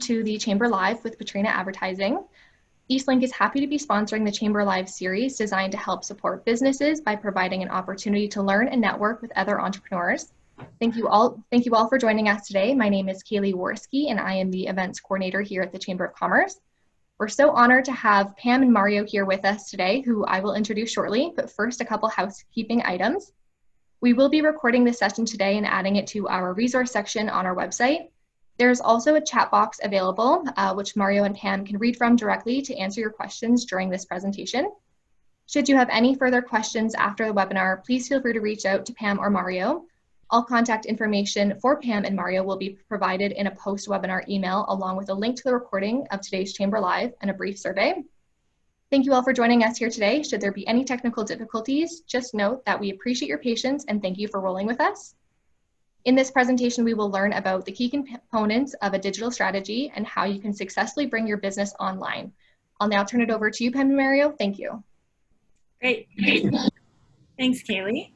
to the Chamber Live with Patrina Advertising. Eastlink is happy to be sponsoring the Chamber Live series designed to help support businesses by providing an opportunity to learn and network with other entrepreneurs. Thank you all for joining us today. My name is Kaylee Worski, and I am the events coordinator here at the Chamber of Commerce. We're so honored to have Pam and Mario here with us today, who I will introduce shortly, but first a couple housekeeping items. We will be recording this session today and adding it to our resource section on our website. There's also a chat box available, which Mario and Pam can read from directly to answer your questions during this presentation. Should you have any further questions after the webinar, please feel free to reach out to Pam or Mario. All contact information for Pam and Mario will be provided in a post-webinar email, along with a link to the recording of today's Chamber Live and a brief survey. Thank you all for joining us here today. Should there be any technical difficulties, just note that we appreciate your patience and thank you for rolling with us. In this presentation, we will learn about the key components of a digital strategy and how you can successfully bring your business online. I'll now turn it over to you, Pam and Mario. Thank you. Great. Thanks, Kaylee.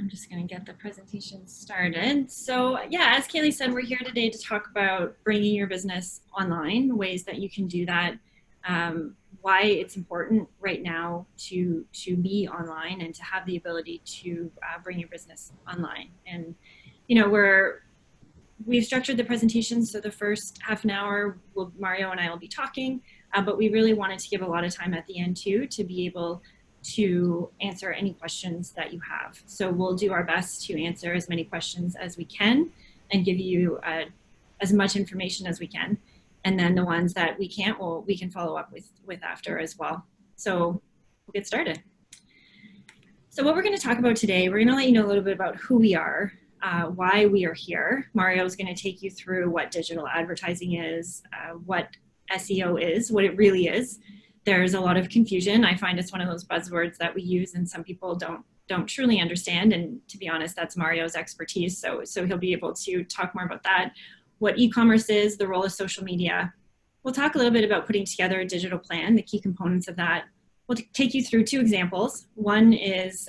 I'm just going to get the presentation started. So yeah, as Kaylee said, we're here today to talk about bringing your business online, ways that you can do that, why it's important right now to be online and to have the ability to bring your business online. And you know, we've structured the presentation so the first half an hour, Mario and I will be talking, but we really wanted to give a lot of time at the end too to be able to answer any questions that you have. So we'll do our best to answer as many questions as we can and give you as much information as we can. And then the ones that we can't, we can follow up with after as well. So we'll get started. So what we're going to talk about today, we're going to let you know a little bit about who we are, why we are here. Mario is going to take you through what digital advertising is, what SEO is, what it really is. There's a lot of confusion. I find it's one of those buzzwords that we use and some people don't truly understand. And to be honest, that's Mario's expertise. So he'll be able to talk more about that. What e-commerce is, the role of social media. We'll talk a little bit about putting together a digital plan, the key components of that. We'll take you through two examples. One is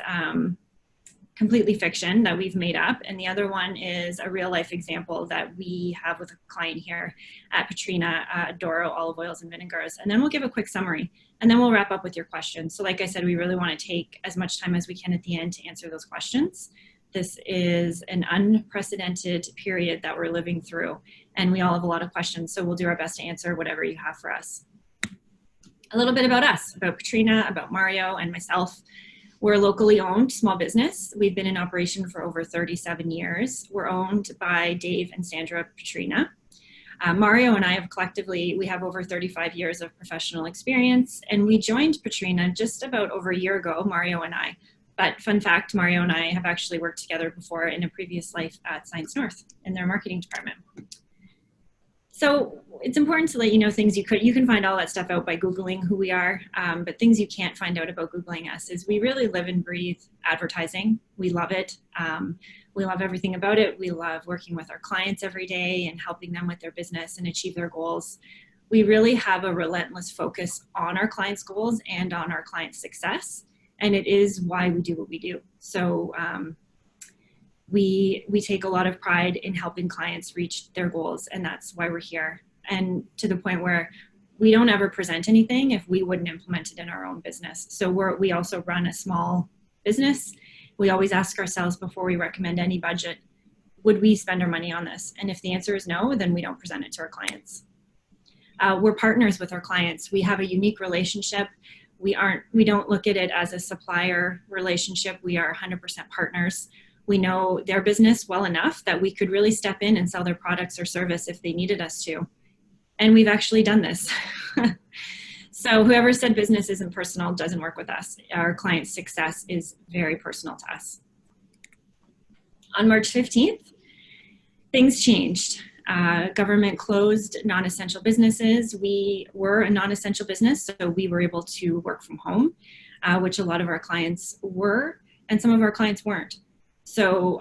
completely fiction that we've made up, and the other one is a real life example that we have with a client here at Patrina, Doro Olive Oils and Vinegars. And then we'll give a quick summary, and then we'll wrap up with your questions. So like I said, we really want to take as much time as we can at the end to answer those questions. This is an unprecedented period that we're living through, and we all have a lot of questions, so we'll do our best to answer whatever you have for us. A little bit about us, about Patrina, about Mario, and myself. We're a locally owned small business. We've been in operation for over 37 years. We're owned by Dave and Sandra Patrina. Mario and I have collectively, we have over 35 years of professional experience, and we joined Patrina just about over a year ago, Mario and I. But fun fact, Mario and I have actually worked together before in a previous life at Science North in their marketing department. So it's important to let you know things you can find all that stuff out by Googling who we are, but things you can't find out about Googling us is we really live and breathe advertising. We love it. We love everything about it. We love working with our clients every day and helping them with their business and achieve their goals. We really have a relentless focus on our clients' goals and on our clients' success. And it is why we do what we do. So we take a lot of pride in helping clients reach their goals, and that's why we're here. And to the point where we don't ever present anything if we wouldn't implement it in our own business. So we also run a small business. We always ask ourselves before we recommend any budget, would we spend our money on this? And if the answer is no, then we don't present it to our clients. We're partners with our clients. We have a unique relationship. We don't look at it as a supplier relationship. We are 100% partners. We know their business well enough that we could really step in and sell their products or service if they needed us to. And we've actually done this. So whoever said business isn't personal doesn't work with us. Our client's success is very personal to us. On March 15th, things changed. Government closed non-essential businesses. We were a non-essential business, so we were able to work from home, which a lot of our clients were, and some of our clients weren't. So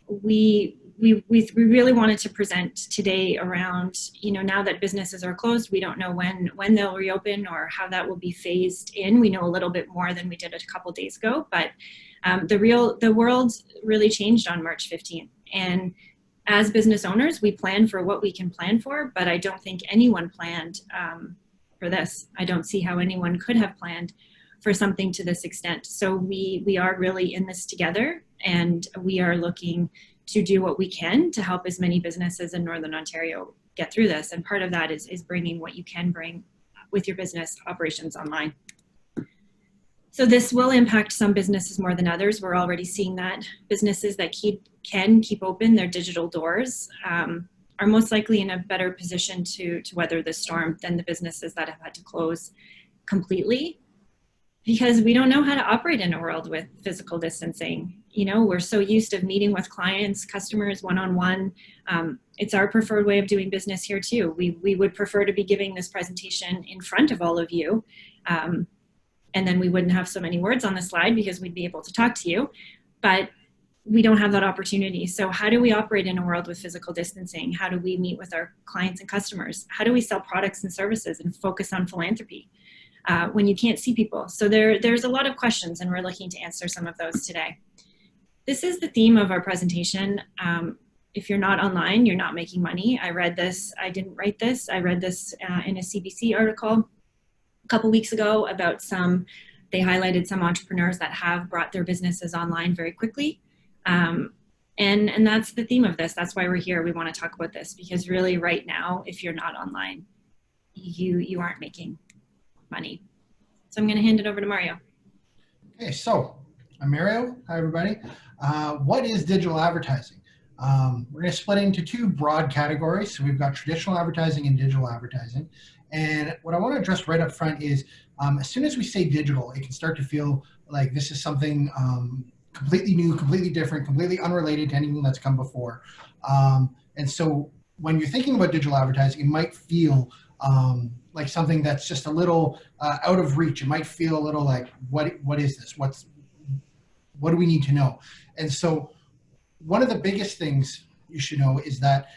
we really wanted to present today around, now that businesses are closed, we don't know when they'll reopen or how that will be phased in. We know a little bit more than we did a couple days ago, but the world really changed on March 15th. And as business owners, we plan for what we can plan for, but I don't think anyone planned for this. I don't see how anyone could have planned for something to this extent. So we are really in this together, and we are looking to do what we can to help as many businesses in Northern Ontario get through this. And part of that is bringing what you can bring with your business operations online. So this will impact some businesses more than others. We're already seeing that businesses that can keep open their digital doors are most likely in a better position to weather the storm than the businesses that have had to close completely, because we don't know how to operate in a world with physical distancing. You know, we're so used to meeting with clients, customers one-on-one. It's our preferred way of doing business here too. We would prefer to be giving this presentation in front of all of you. And then we wouldn't have so many words on the slide because we'd be able to talk to you, but we don't have that opportunity. So how do we operate in a world with physical distancing? How do we meet with our clients and customers? How do we sell products and services and focus on philanthropy when you can't see people? So there's a lot of questions, and we're looking to answer some of those today. This is the theme of our presentation. If you're not online, you're not making money. I read this, I didn't write this. I read this in a CBC article a couple weeks ago about they highlighted some entrepreneurs that have brought their businesses online very quickly. And that's the theme of this. That's why we're here. We want to talk about this, because really right now, if you're not online, you aren't making money. So I'm going to hand it over to Mario. Okay, so I'm Mario. Hi, everybody. What is digital advertising? We're going to split it into two broad categories. So we've got traditional advertising and digital advertising. And what I want to address right up front is as soon as we say digital, it can start to feel like this is something completely new, completely different, completely unrelated to anything that's come before. And so when you're thinking about digital advertising, it might feel like something that's just a little out of reach. It might feel a little like, what is this? What do we need to know? And so one of the biggest things you should know is that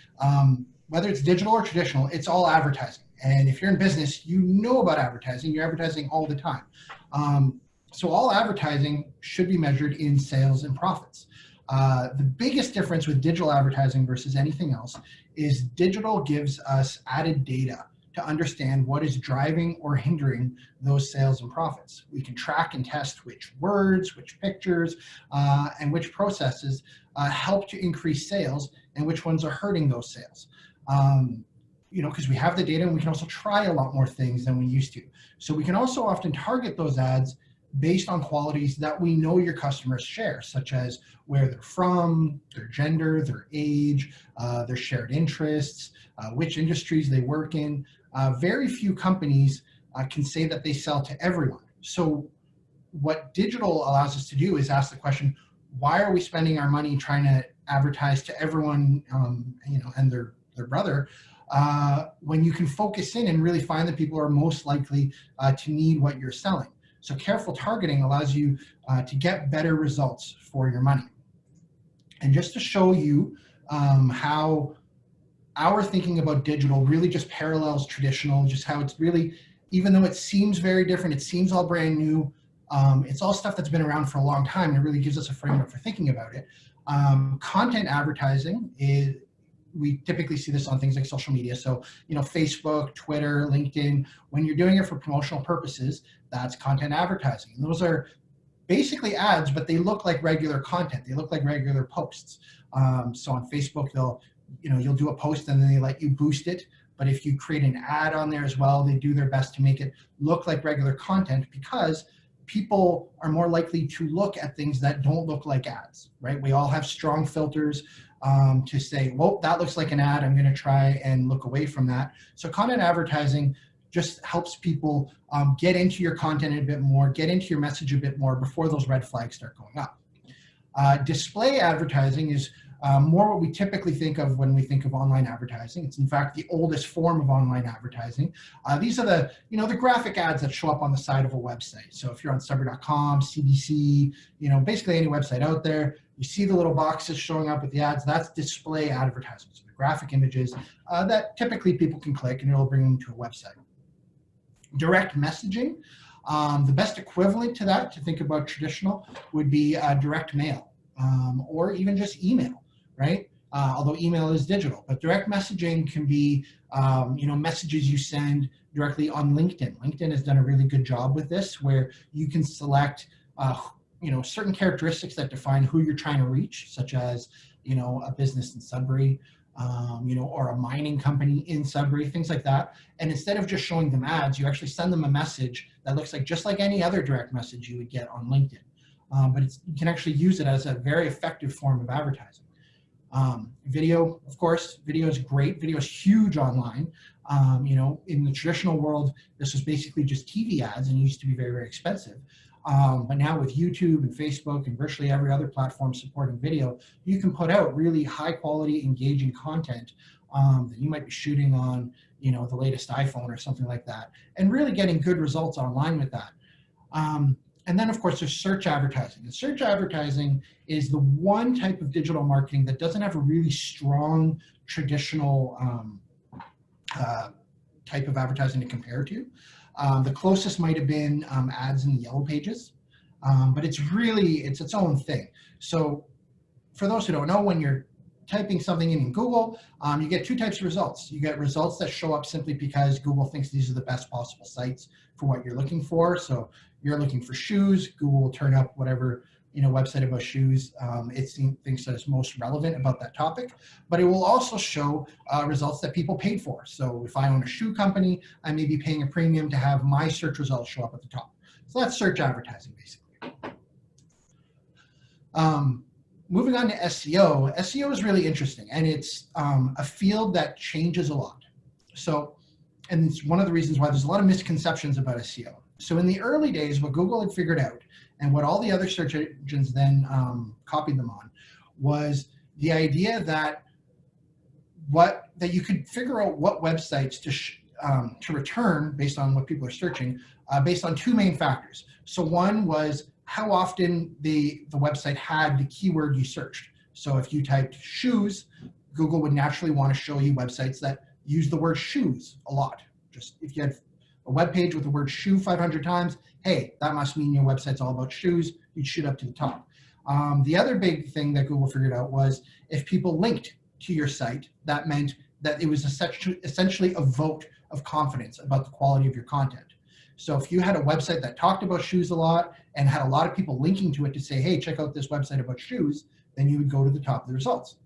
whether it's digital or traditional, it's all advertising. And if you're in business, you know about advertising. You're advertising all the time. So all advertising should be measured in sales and profits. The biggest difference with digital advertising versus anything else is digital gives us added data to understand what is driving or hindering those sales and profits. We can track and test which words, which pictures, and which processes help to increase sales and which ones are hurting those sales. Because we have the data, and we can also try a lot more things than we used to. So we can also often target those ads based on qualities that we know your customers share, such as where they're from, their gender, their age, their shared interests, which industries they work in. Very few companies can say that they sell to everyone. So what digital allows us to do is ask the question, why are we spending our money trying to advertise to everyone, and their brother, when you can focus in and really find the people who are most likely to need what you're selling. So careful targeting allows you to get better results for your money. And just to show you how our thinking about digital really just parallels traditional, just how it's really, even though it seems very different, it seems all brand new, it's all stuff that's been around for a long time, and it really gives us a framework for thinking about it. Content advertising is, we typically see this on things like social media. So, Facebook, Twitter, LinkedIn, when you're doing it for promotional purposes, that's content advertising. And those are basically ads, but they look like regular content. They look like regular posts. So on Facebook, you'll do a post and then they let you boost it. But if you create an ad on there as well, they do their best to make it look like regular content, because people are more likely to look at things that don't look like ads, right? We all have strong filters to say, well, that looks like an ad, I'm going to try and look away from that. So content advertising just helps people get into your content a bit more, get into your message a bit more before those red flags start going up. Display advertising is more what we typically think of when we think of online advertising. It's in fact the oldest form of online advertising. These are the graphic ads that show up on the side of a website. So if you're on Stubber.com, CBC, basically any website out there, you see the little boxes showing up with the ads. That's display advertising. So the graphic images that typically people can click and it'll bring them to a website. Direct messaging. The best equivalent to that, to think about traditional, would be direct mail or even just email, right? although email is digital. But direct messaging can be, messages you send directly on LinkedIn. LinkedIn has done a really good job with this, where you can select, certain characteristics that define who you're trying to reach, such as, a business in Sudbury, or a mining company in Sudbury, things like that. And instead of just showing them ads, you actually send them a message that looks like just like any other direct message you would get on LinkedIn. But you can actually use it as a very effective form of advertising. Video, of course, video is great. Video is huge online. In the traditional world, this was basically just TV ads and used to be very, very expensive. But now with YouTube and Facebook and virtually every other platform supporting video, you can put out really high quality, engaging content that you might be shooting on, the latest iPhone or something like that, and really getting good results online with that. And then, of course, there's search advertising. And search advertising is the one type of digital marketing that doesn't have a really strong traditional type of advertising to compare to. The closest might have been ads in the yellow pages, but it's its own thing. So for those who don't know, when you're typing something in Google, you get two types of results. You get results that show up simply because Google thinks these are the best possible sites for what you're looking for. So you're looking for shoes, Google will turn up whatever website about shoes it thinks that is most relevant about that topic. But it will also show results that people paid for. So if I own a shoe company, I may be paying a premium to have my search results show up at the top. So that's search advertising, basically. Moving on to SEO. SEO is really interesting, and it's a field that changes a lot. So, and it's one of the reasons why there's a lot of misconceptions about SEO. So in the early days, what Google had figured out, and what all the other search engines then copied them on, was the idea that you could figure out what websites to return based on what people are searching, based on two main factors. So one was how often the website had the keyword you searched. So if you typed shoes, Google would naturally want to show you websites that use the word shoes a lot. Just if you had a web page with the word shoe 500 times, hey, that must mean your website's all about shoes. You'd shoot up to the top. The other big thing that Google figured out was if people linked to your site, that meant that it was essentially a vote of confidence about the quality of your content. So if you had a website that talked about shoes a lot and had a lot of people linking to it to say, hey, check out this website about shoes, then you would go to the top of the results.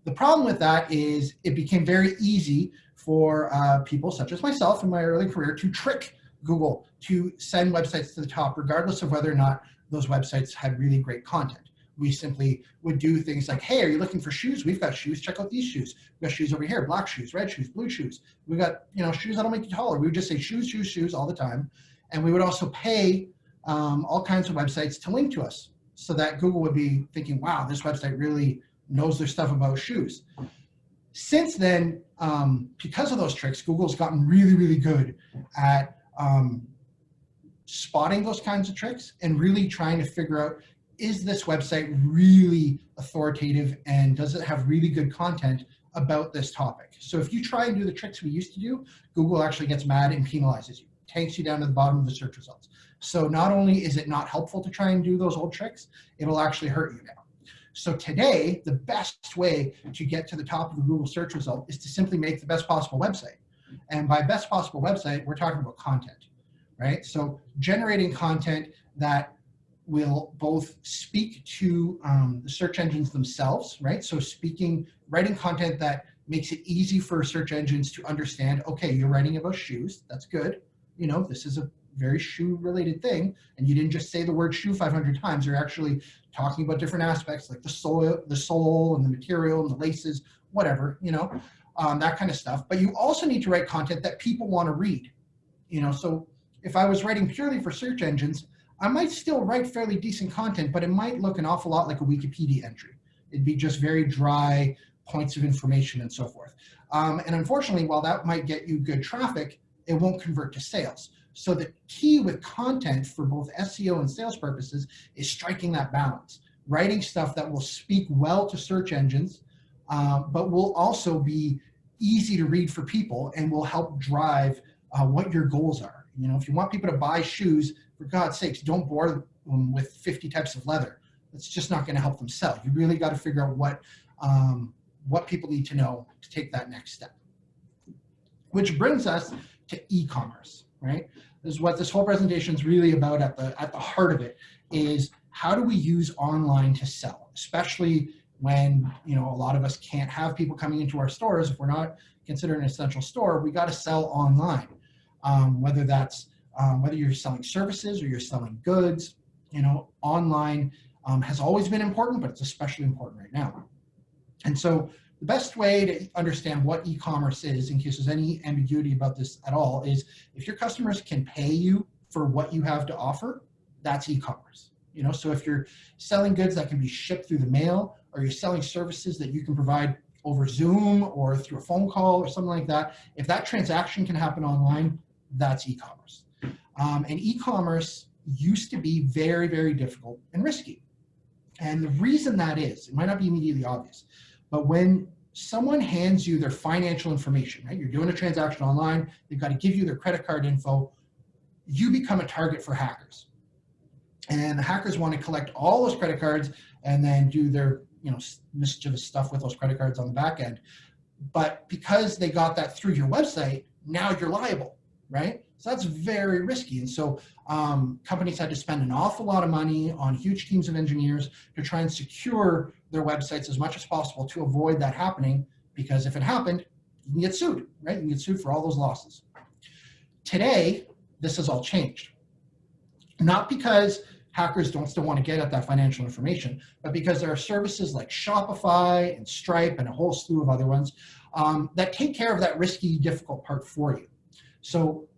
The problem with that is it became very easy for people such as myself in my early career to trick Google to send websites to the top, regardless of whether or not those websites had really great content. We simply would do things like, hey, are you looking for shoes? We've got shoes. Check out these shoes. We've got shoes over here, black shoes, red shoes, blue shoes. We got shoes that'll make you taller. We would just say shoes, shoes, shoes all the time. And we would also pay all kinds of websites to link to us so that Google would be thinking, wow, this website really knows their stuff about shoes. Since then, because of those tricks, Google's gotten really, really good at spotting those kinds of tricks and really trying to figure out, is this website really authoritative and does it have really good content about this topic? So if you try and do the tricks we used to do, Google actually gets mad and penalizes you, tanks you down to the bottom of the search results. So not only is it not helpful to try and do those old tricks, it'll actually hurt you now. So today, the best way to get to the top of the Google search result is to simply make the best possible website. And by best possible website, we're talking about content, right? So generating content that will both speak to the search engines themselves, right? So writing content that makes it easy for search engines to understand, okay, you're writing about shoes, that's good. This is a very shoe-related thing, and you didn't just say the word shoe 500 times. You're actually talking about different aspects like the sole and the material and the laces, whatever, that kind of stuff. But you also need to write content that people want to read. So if I was writing purely for search engines, I might still write fairly decent content, but it might look an awful lot like a Wikipedia entry. It'd be just very dry points of information and so forth. And unfortunately, while that might get you good traffic, it won't convert to sales. So the key with content for both SEO and sales purposes is striking that balance, writing stuff that will speak well to search engines, but will also be easy to read for people and will help drive what your goals are. If you want people to buy shoes, for God's sakes, don't bore them with 50 types of leather. It's just not going to help them sell. You really got to figure out what what people need to know to take that next step. Which brings us to e-commerce, right? This is what this whole presentation is really about. At the heart of it is, how do we use online to sell, especially when, you know, a lot of us can't have people coming into our stores. If we're not considered an essential store, we got to sell online. Whether that's whether you're selling services or you're selling goods, you know, online has always been important, but it's especially important right now. And so the best way to understand what e-commerce is, in case there's any ambiguity about this at all, is if your customers can pay you for what you have to offer, that's e-commerce. You know, so if you're selling goods that can be shipped through the mail, or you're selling services that you can provide over Zoom or through a phone call or something like that, if that transaction can happen online, that's e-commerce. And e-commerce used to be very, very difficult and risky. And the reason that is, it might not be immediately obvious, but when someone hands you their financial information, right? You're doing a transaction online, they've got to give you their credit card info, you become a target for hackers. And the hackers want to collect all those credit cards and then do their, you know, mischievous stuff with those credit cards on the back end. But because they got that through your website, now you're liable, right? So that's very risky. And so companies had to spend an awful lot of money on huge teams of engineers to try and secure their websites as much as possible to avoid that happening, because if it happened, you can get sued, right? You can get sued for all those losses. Today, this has all changed. Not because hackers don't still want to get at that financial information, but because there are services like Shopify and Stripe and a whole slew of other ones that take care of that risky, difficult part for you. So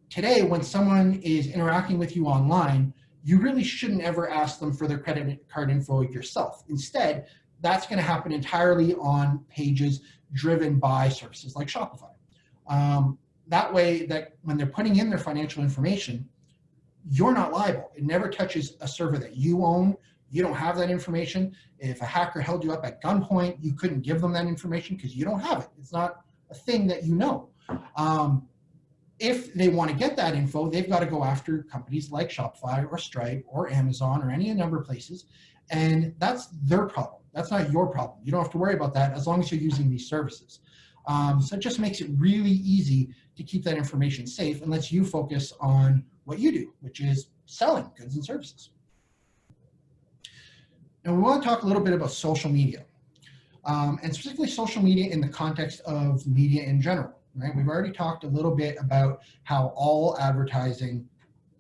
today, when someone is interacting with you online, you really shouldn't ever ask them for their credit card info yourself. Instead, that's going to happen entirely on pages driven by services like Shopify. That way, that when they're putting in their financial information, you're not liable. It never touches a server that you own. You don't have that information. If a hacker held you up at gunpoint, you couldn't give them that information because you don't have it. It's not a thing that you know. If they want to get that info, they've got to go after companies like Shopify or Stripe or Amazon or any number of places, and that's their problem. That's not your problem. You don't have to worry about that as long as you're using these services. So it just makes it really easy to keep that information safe and lets you focus on what you do, which is selling goods and services. Now we want to talk a little bit about social media, and specifically social media in the context of media in general. Right? We've already talked a little bit about how all advertising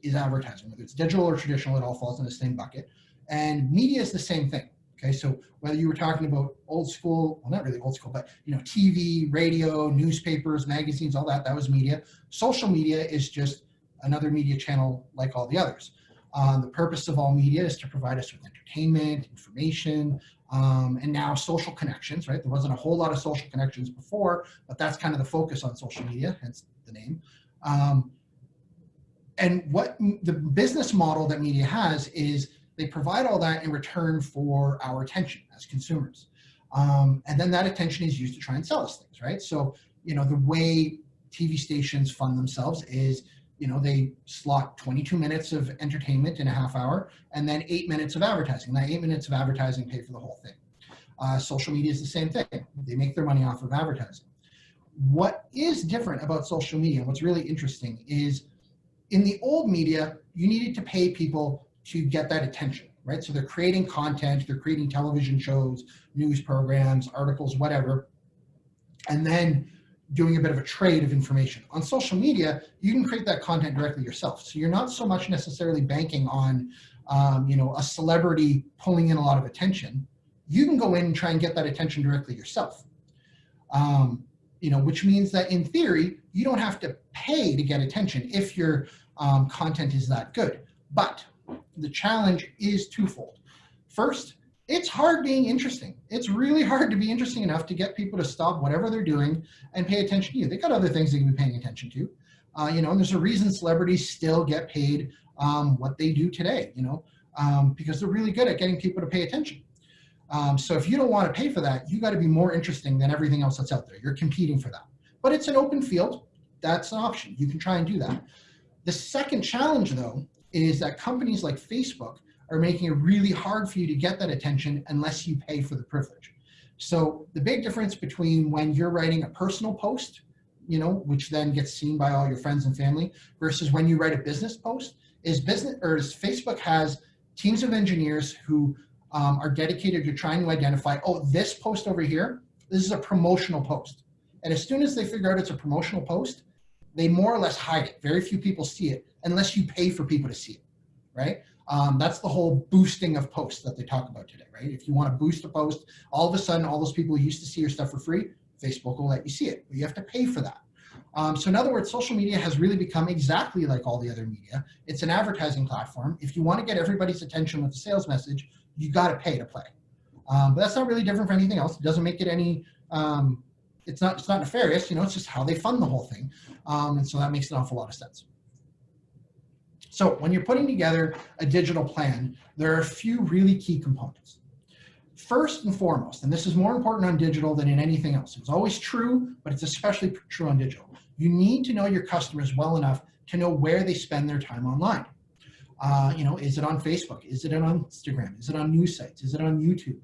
is advertising, whether it's digital or traditional, it all falls in the same bucket. And media is the same thing. Okay, so whether you were talking about old school, well, not really old school, but you know, TV, radio, newspapers, magazines, all that, that was media. Social media is just another media channel like all the others. The purpose of all media is to provide us with entertainment, information, and now social connections, right? There wasn't a whole lot of social connections before, but that's kind of the focus on social media, hence the name. And what the business model that media has is they provide all that in return for our attention as consumers. And then that attention is used to try and sell us things, right? So, you know, the way TV stations fund themselves is, you know, they slot 22 minutes of entertainment in a half hour and then 8 minutes of advertising. That 8 minutes of advertising pay for the whole thing. Social media is the same thing. They make their money off of advertising. What is different about social media, and what's really interesting, is in the old media, you needed to pay people to get that attention, right? So they're creating content, they're creating television shows, news programs, articles, whatever, and then doing a bit of a trade of information. On social media, you can create that content directly yourself. So you're not so much necessarily banking on, you know, a celebrity pulling in a lot of attention. You can go in and try and get that attention directly yourself. You know, which means that in theory, you don't have to pay to get attention if your content is that good. But the challenge is twofold. First, it's hard being interesting. It's really hard to be interesting enough to get people to stop whatever they're doing and pay attention to you. They got other things they can be paying attention to. You know, and there's a reason celebrities still get paid what they do today, you know, because they're really good at getting people to pay attention. So if you don't want to pay for that, you got to be more interesting than everything else that's out there. You're competing for that. But it's an open field. That's an option. You can try and do that. The second challenge, though, is that companies like Facebook are making it really hard for you to get that attention unless you pay for the privilege. So the big difference between when you're writing a personal post, which then gets seen by all your friends and family, versus when you write a business post, is Facebook has teams of engineers who are dedicated to trying to identify, oh, this post over here, this is a promotional post. And as soon as they figure out it's a promotional post, they more or less hide it. Very few people see it unless you pay for people to see it, right? That's the whole boosting of posts that they talk about today, right? If you want to boost a post, all of a sudden, all those people who used to see your stuff for free, Facebook will let you see it, but you have to pay for that. So in other words, social media has really become exactly like all the other media. It's an advertising platform. If you want to get everybody's attention with a sales message, you got to pay to play. But that's not really different from anything else. It doesn't make it any, it's not nefarious, it's just how they fund the whole thing. And so that makes an awful lot of sense. So when you're putting together a digital plan, there are a few really key components. First and foremost, and this is more important on digital than in anything else. It's always true, but it's especially true on digital. You need to know your customers well enough to know where they spend their time online. Is it on Facebook? Is it on Instagram? Is it on news sites? Is it on YouTube?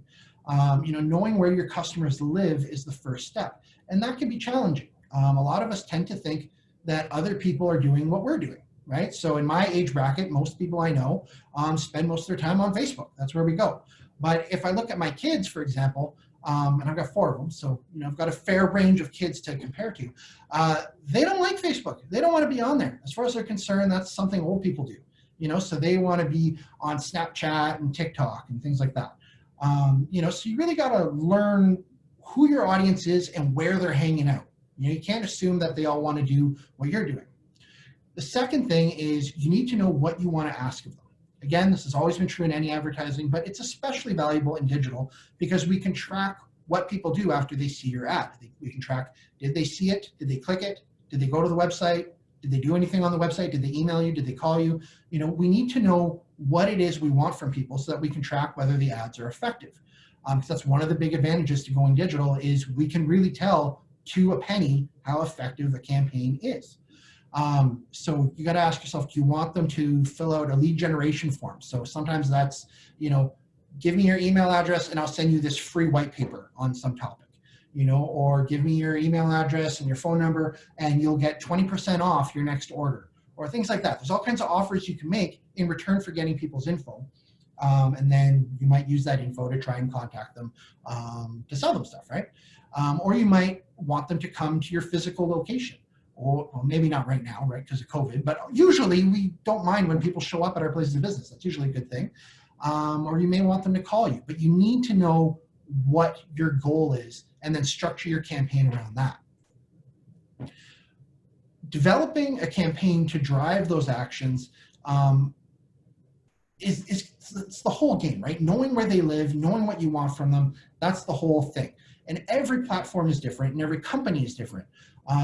Knowing where your customers live is the first step. And that can be challenging. A lot of us tend to think that other people are doing what we're doing, right? So in my age bracket, most people I know spend most of their time on Facebook. That's where we go. But if I look at my kids, for example, and I've got 4 of them, so I've got a fair range of kids to compare to, they don't like Facebook. They don't want to be on there. As far as they're concerned, that's something old people do. So they want to be on Snapchat and TikTok and things like that. So you really got to learn who your audience is and where they're hanging out. You can't assume that they all want to do what you're doing. The second thing is you need to know what you want to ask of them. Again, this has always been true in any advertising, but it's especially valuable in digital because we can track what people do after they see your ad. We can track, did they see it? Did they click it? Did they go to the website? Did they do anything on the website? Did they email you? Did they call you? We need to know what it is we want from people so that we can track whether the ads are effective. Because that's one of the big advantages to going digital is we can really tell to a penny how effective a campaign is. So you got to ask yourself, do you want them to fill out a lead generation form? So sometimes that's, give me your email address and I'll send you this free white paper on some topic, or give me your email address and your phone number and you'll get 20% off your next order, or things like that. There's all kinds of offers you can make in return for getting people's info. And then you might use that info to try and contact them to sell them stuff, right? Or you might want them to come to your physical location. Or maybe not right now, right, because of COVID, but usually we don't mind when people show up at our places of business. That's usually a good thing. Or you may want them to call you, but you need to know what your goal is and then structure your campaign around that. Developing a campaign to drive those actions it's the whole game, right? Knowing where they live, knowing what you want from them, that's the whole thing. And every platform is different and every company is different.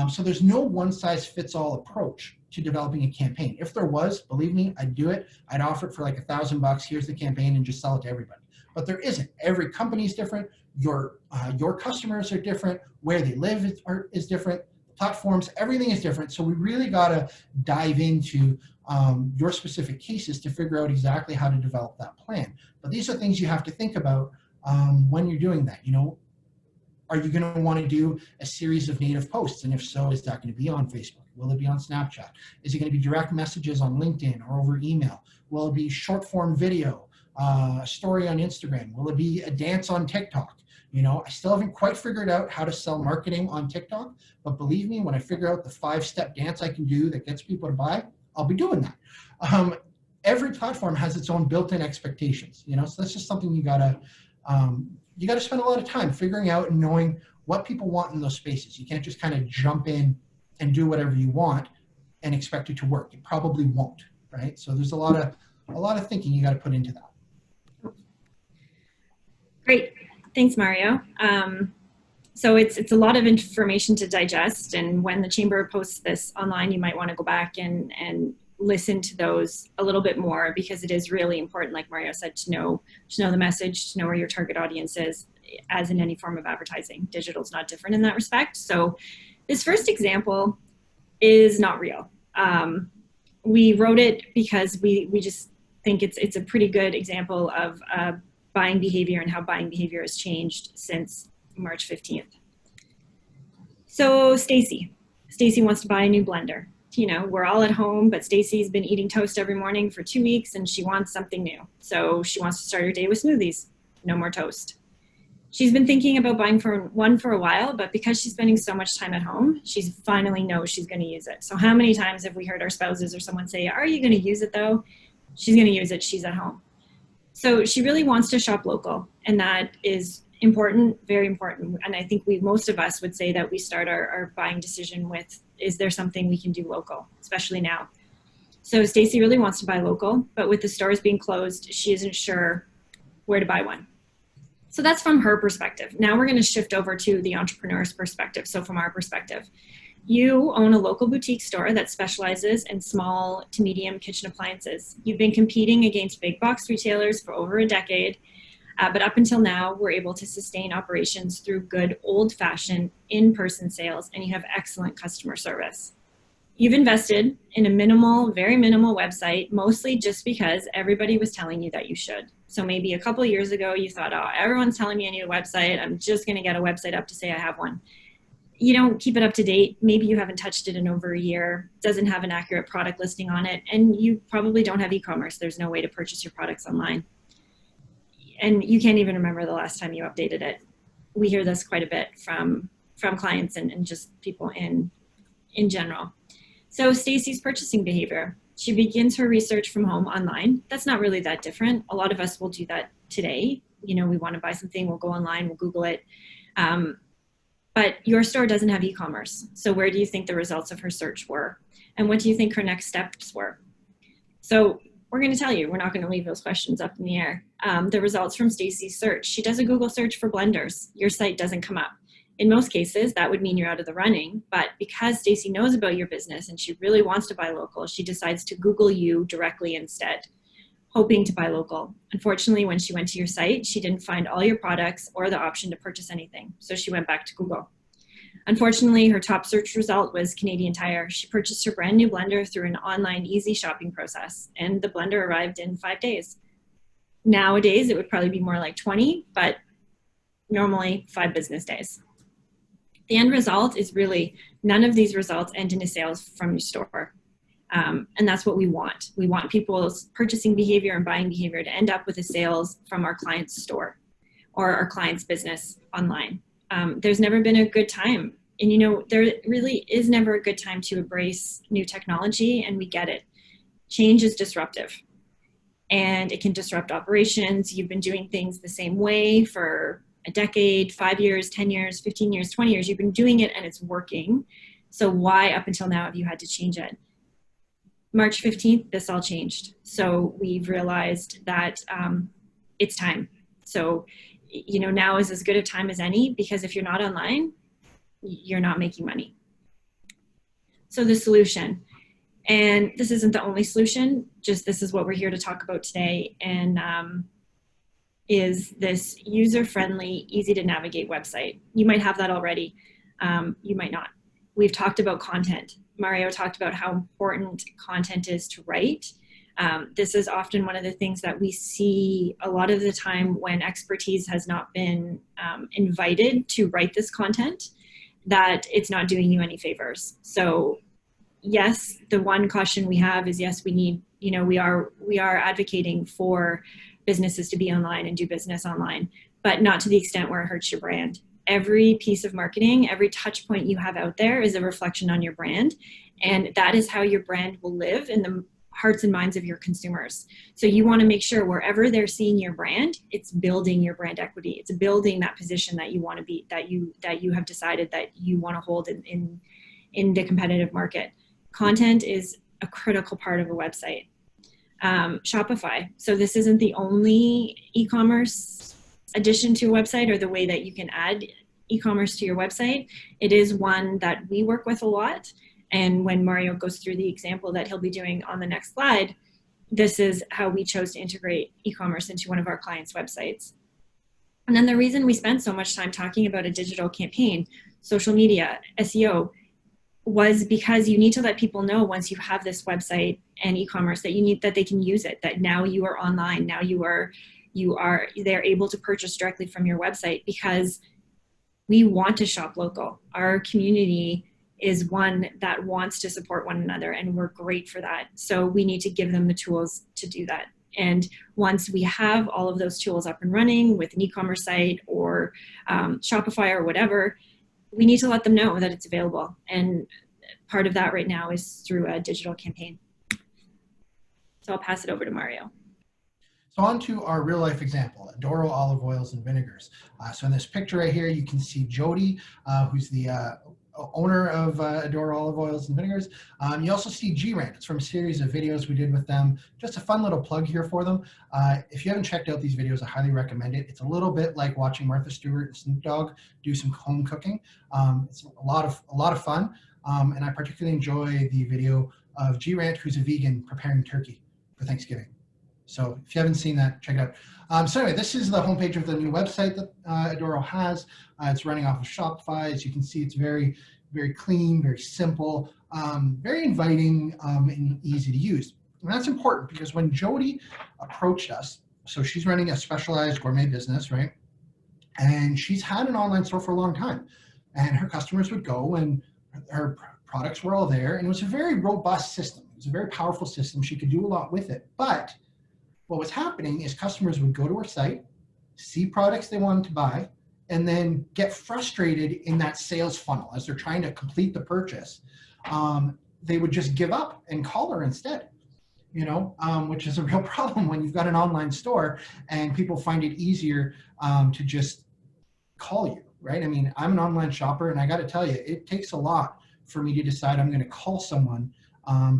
So there's no one-size-fits-all approach to developing a campaign. If there was, believe me, I'd do it. I'd offer it for like $1,000. Here's the campaign and just sell it to everybody. But there isn't. Every company is different. Your customers are different. Where they live is different. Platforms, everything is different. So we really got to dive into your specific cases to figure out exactly how to develop that plan. But these are things you have to think about when you're doing that. Are you going to want to do a series of native posts? And if so, is that going to be on Facebook? Will it be on Snapchat? Is it going to be direct messages on LinkedIn or over email? Will it be short form video, a story on Instagram? Will it be a dance on TikTok? I still haven't quite figured out how to sell marketing on TikTok, but believe me, when I figure out the 5-step dance I can do that gets people to buy, I'll be doing that. Every platform has its own built-in expectations, so that's just something you gotta spend a lot of time figuring out and knowing what people want in those spaces. You can't just kind of jump in and do whatever you want and expect it to work. It probably won't, right? So there's a lot of thinking you got to put into that. Great. Thanks, Mario. So it's a lot of information to digest, and when the Chamber posts this online, you might want to go back and listen to those a little bit more, because it is really important, like Mario said, to know the message, to know where your target audience is, as in any form of advertising. Digital is not different in that respect. So this first example is not real. We wrote it because we just think it's a pretty good example of buying behavior and how buying behavior has changed since March 15th. So Stacy wants to buy a new blender. You know, we're all at home, but Stacy's been eating toast every morning for 2 weeks and she wants something new. So she wants to start her day with smoothies. No more toast. She's been thinking about buying one for a while, but because she's spending so much time at home, she's finally knows she's going to use it. So how many times have we heard our spouses or someone say, are you going to use it though? She's going to use it. She's at home. So she really wants to shop local, and that is important, very important. And I think most of us would say that we start our buying decision with, is there something we can do local, especially now? So Stacy really wants to buy local, but with the stores being closed, she isn't sure where to buy one. So that's from her perspective. Now we're going to shift over to the entrepreneur's perspective. So from our perspective, you own a local boutique store that specializes in small to medium kitchen appliances. You've been competing against big box retailers for over a decade, but up until now, we're able to sustain operations through good old-fashioned in-person sales, and you have excellent customer service. You've invested in a very minimal website, mostly just because everybody was telling you that you should. So maybe a couple of years ago, you thought, oh, everyone's telling me I need a website. I'm just going to get a website up to say I have one. You don't keep it up to date. Maybe you haven't touched it in over a year, doesn't have an accurate product listing on it, and you probably don't have e-commerce. There's no way to purchase your products online. And you can't even remember the last time you updated it. We hear this quite a bit from clients and just people in general. So Stacy's purchasing behavior. She begins her research from home online. That's not really that different. A lot of us will do that today. You know, we want to buy something, we'll go online, we'll Google it. But your store doesn't have e-commerce. So where do you think the results of her search were? And what do you think her next steps were? So we're going to tell you, we're not going to leave those questions up in the air. The results from Stacy's search. She does a Google search for blenders. Your site doesn't come up. In most cases, that would mean you're out of the running, but because Stacy knows about your business and she really wants to buy local, she decides to Google you directly instead, hoping to buy local. Unfortunately, when she went to your site, she didn't find all your products or the option to purchase anything, so she went back to Google. Unfortunately, her top search result was Canadian Tire. She purchased her brand new blender through an online easy shopping process, and the blender arrived in 5 days. Nowadays, it would probably be more like 20, but normally 5 business days. The end result is really none of these results end in a sales from your store. And that's what we want. We want people's purchasing behavior and buying behavior to end up with a sales from our client's store or our client's business online. There's never been a good time. And you know, there really is never a good time to embrace new technology, and we get it. Change is disruptive and it can disrupt operations. You've been doing things the same way for a decade, 5 years, 10 years, 15 years, 20 years. You've been doing it and it's working. So why up until now have you had to change it? March 15th, this all changed. So we've realized that it's time. So, you know, now is as good a time as any, because if you're not online, you're not making money. So the solution, and this isn't the only solution, just this is what we're here to talk about today, and is this user-friendly, easy to navigate website. You might have that already, you might not. We've talked about content. Mario talked about how important content is to write. This is often one of the things that we see a lot of the time when expertise has not been invited to write this content, that it's not doing you any favors. So yes, the one caution we have is, yes, we need, you know, we are advocating for businesses to be online and do business online, but not to the extent where it hurts your brand. Every piece of marketing, every touch point you have out there is a reflection on your brand. And that is how your brand will live in the hearts and minds of your consumers. So you want to make sure wherever they're seeing your brand, it's building your brand equity. It's building that position that you want to be, that you have decided that you want to hold in the competitive market. Content is a critical part of a website. Shopify. So this isn't the only e-commerce addition to a website or the way that you can add e-commerce to your website. It is one that we work with a lot. And when Mario goes through the example that he'll be doing on the next slide, this is how we chose to integrate e-commerce into one of our clients' websites. And then the reason we spent so much time talking about a digital campaign, social media, SEO, was because you need to let people know once you have this website and e-commerce that they can use it, that now you are online, now they're able to purchase directly from your website, because we want to shop local. Our community is one that wants to support one another, and we're great for that. So we need to give them the tools to do that. And once we have all of those tools up and running with an e-commerce site or Shopify or whatever, we need to let them know that it's available. And part of that right now is through a digital campaign. So I'll pass it over to Mario. So on to our real life example, Adoro olive oils and vinegars. So in this picture right here, you can see Jody, who's the owner of Adoro olive oils and vinegars. You also see G-Rant. It's from a series of videos we did with them. Just a fun little plug here for them. If you haven't checked out these videos, I highly recommend it. It's a little bit like watching Martha Stewart and Snoop Dogg do some home cooking. It's a lot of fun. And I particularly enjoy the video of G-Rant, who's a vegan, preparing turkey for Thanksgiving. So if you haven't seen that, check it out. So anyway, this is the homepage of the new website that Adoro has. It's running off of Shopify. As you can see, it's very, very clean, very simple, very inviting, and easy to use. And that's important because when Jody approached us, so she's running a specialized gourmet business, right? And she's had an online store for a long time. And her customers would go and her products were all there. And it was a very robust system. It was a very powerful system. She could do a lot with it. But what was happening is customers would go to her site, see products they wanted to buy, and then get frustrated in that sales funnel as they're trying to complete the purchase. They would just give up and call her instead, which is a real problem when you've got an online store and people find it easier to just call you, right? I mean, I'm an online shopper, and I got to tell you, it takes a lot for me to decide I'm going to call someone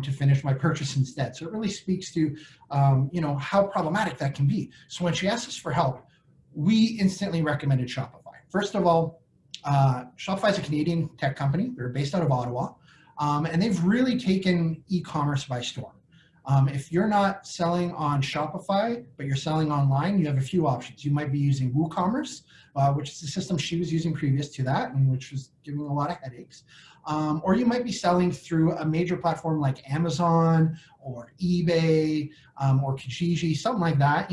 to finish my purchase instead. So it really speaks to, how problematic that can be. So when she asked us for help, we instantly recommended Shopify. First of all, Shopify is a Canadian tech company. They're based out of Ottawa, and they've really taken e-commerce by storm. If you're not selling on Shopify, but you're selling online, you have a few options. You might be using WooCommerce, which is the system she was using previous to that, and which was giving a lot of headaches. Or you might be selling through a major platform like Amazon or eBay or Kijiji, something like that,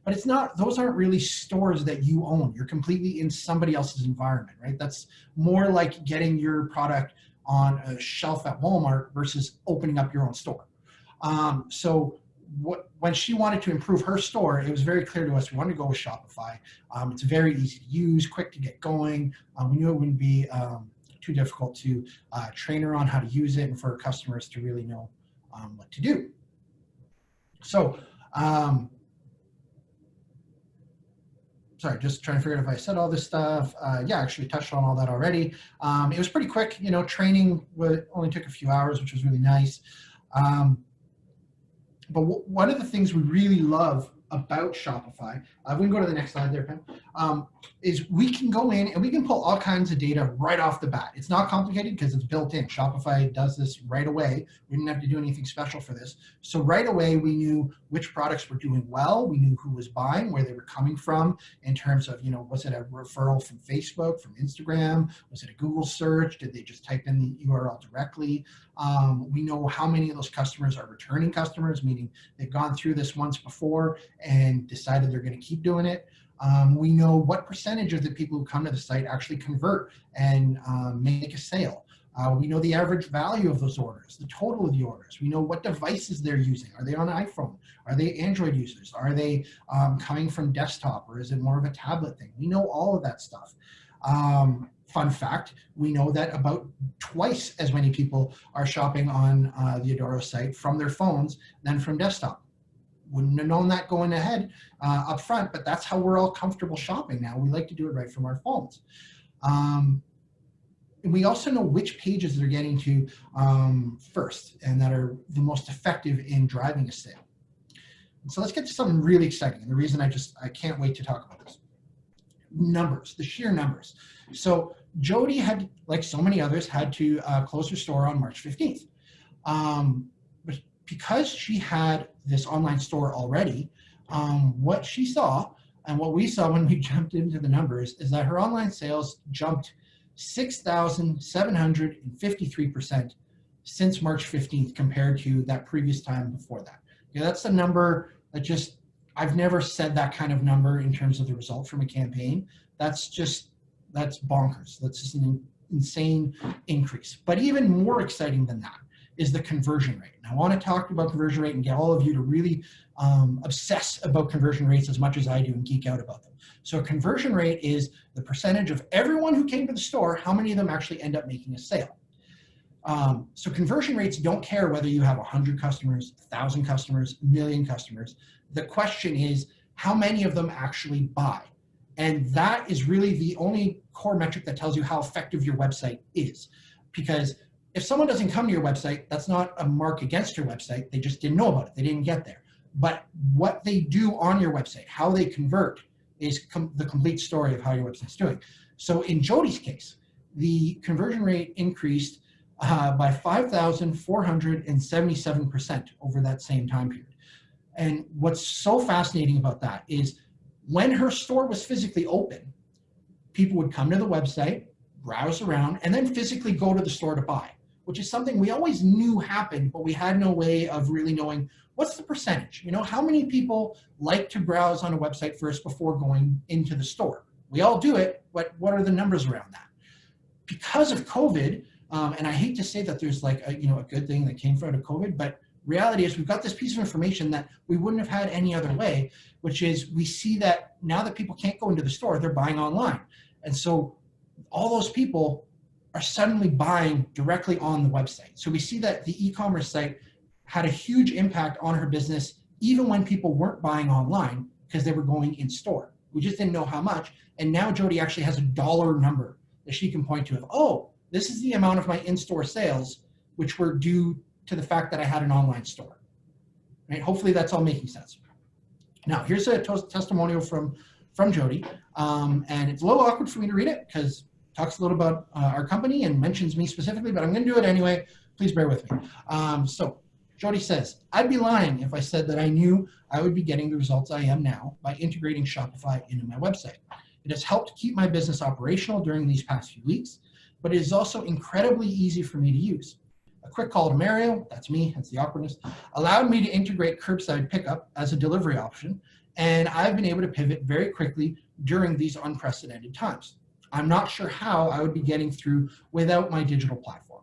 but it's not, those aren't really stores that you own. You're completely in somebody else's environment, right? That's more like getting your product on a shelf at Walmart versus opening up your own store. When she wanted to improve her store, it was very clear to us we wanted to go with Shopify. It's very easy to use, quick to get going. We knew it wouldn't be too difficult to train her on how to use it and for her customers to really know what to do. So, sorry, just trying to figure out if I said all this stuff. Yeah, actually touched on all that already. It was pretty quick, training only took a few hours, which was really nice. But one of the things we really love about Shopify, we can go to the next slide there, Pam, is we can go in and we can pull all kinds of data right off the bat. It's not complicated because it's built in. Shopify does this right away. We didn't have to do anything special for this. So right away, we knew which products were doing well. We knew who was buying, where they were coming from in terms of, was it a referral from Facebook, from Instagram? Was it a Google search? Did they just type in the URL directly? We know how many of those customers are returning customers, meaning they've gone through this once before and decided they're going to keep doing it. We know what percentage of the people who come to the site actually convert and make a sale. We know the average value of those orders, the total of the orders. We know what devices they're using. Are they on an iPhone? Are they Android users? Are they coming from desktop, or is it more of a tablet thing? We know all of that stuff. Fun fact, we know that about twice as many people are shopping on the Adoro site from their phones than from desktop. Wouldn't have known that going ahead up front, but that's how we're all comfortable shopping now. We like to do it right from our phones. And we also know which pages they're getting to first and that are the most effective in driving a sale. And so let's get to something really exciting. And the reason I can't wait to talk about this. Numbers, the sheer numbers. So Jody had, like so many others, had to close her store on March 15th. But because she had this online store already, what she saw and what we saw when we jumped into the numbers is that her online sales jumped 6,753% since March 15th compared to that previous time before that. That's a number that I've never said that kind of number in terms of the result from a campaign. That's just That's bonkers. That's just an insane increase. But even more exciting than that is the conversion rate. And I want to talk about conversion rate and get all of you to really obsess about conversion rates as much as I do and geek out about them. So conversion rate is the percentage of everyone who came to the store, how many of them actually end up making a sale. So conversion rates don't care whether you have 100 customers, 1,000 customers, 1,000,000 customers. The question is, how many of them actually buy? And that is really the only core metric that tells you how effective your website is. Because if someone doesn't come to your website, that's not a mark against your website. They just didn't know about it. They didn't get there. But what they do on your website, how they convert, is the complete story of how your website's doing. So in Jody's case, the conversion rate increased by 5,477% over that same time period. And what's so fascinating about that is when her store was physically open, people would come to the website, browse around, and then physically go to the store to buy, which is something we always knew happened, but we had no way of really knowing what's the percentage. You know, how many people like to browse on a website first before going into the store? We all do it, but what are the numbers around that? Because of COVID, and I hate to say that there's like a good thing that came out of COVID, but reality is we've got this piece of information that we wouldn't have had any other way, which is we see that now that people can't go into the store, they're buying online. And so all those people are suddenly buying directly on the website. So we see that the e-commerce site had a huge impact on her business, even when people weren't buying online because they were going in store. We just didn't know how much. And now Jody actually has a dollar number that she can point to of, oh, this is the amount of my in-store sales, which were due to the fact that I had an online store. Right? Hopefully that's all making sense. Now, here's a testimonial from Jody. And it's a little awkward for me to read it because it talks a little about our company and mentions me specifically, but I'm going to do it anyway. Please bear with me. So Jody says, I'd be lying if I said that I knew I would be getting the results I am now by integrating Shopify into my website. It has helped keep my business operational during these past few weeks, but it is also incredibly easy for me to use. A quick call to Mario, that's me, that's the awkwardness, allowed me to integrate curbside pickup as a delivery option, and I've been able to pivot very quickly during these unprecedented times. I'm not sure how I would be getting through without my digital platform.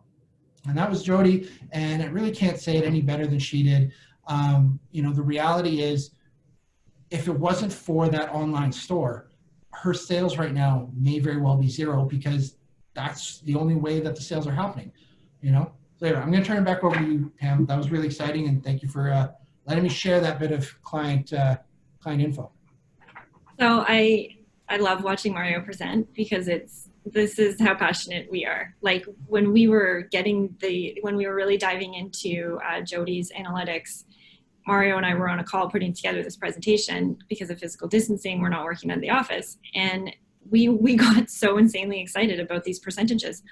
And that was Jody, and I really can't say it any better than she did. The reality is, if it wasn't for that online store, her sales right now may very well be zero because that's the only way that the sales are happening, So anyway, I'm going to turn it back over to you, Pam. That was really exciting, and thank you for letting me share that bit of client info. So I love watching Mario present because this is how passionate we are. Like when we were really diving into Jody's analytics, Mario and I were on a call putting together this presentation because of physical distancing. We're not working in the office, and we got so insanely excited about these percentages.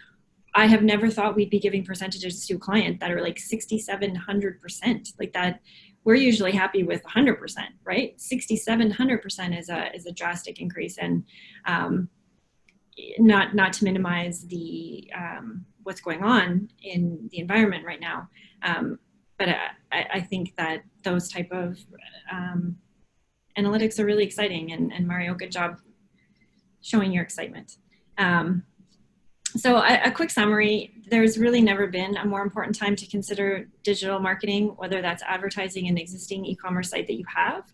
I have never thought we'd be giving percentages to a client that are like 6,700%, like that. We're usually happy with 100%, right? 6,700% is a drastic increase, and not to minimize the what's going on in the environment right now, but I think that those type of analytics are really exciting, and Mario, good job showing your excitement. So a quick summary, there's really never been a more important time to consider digital marketing, whether that's advertising an existing e-commerce site that you have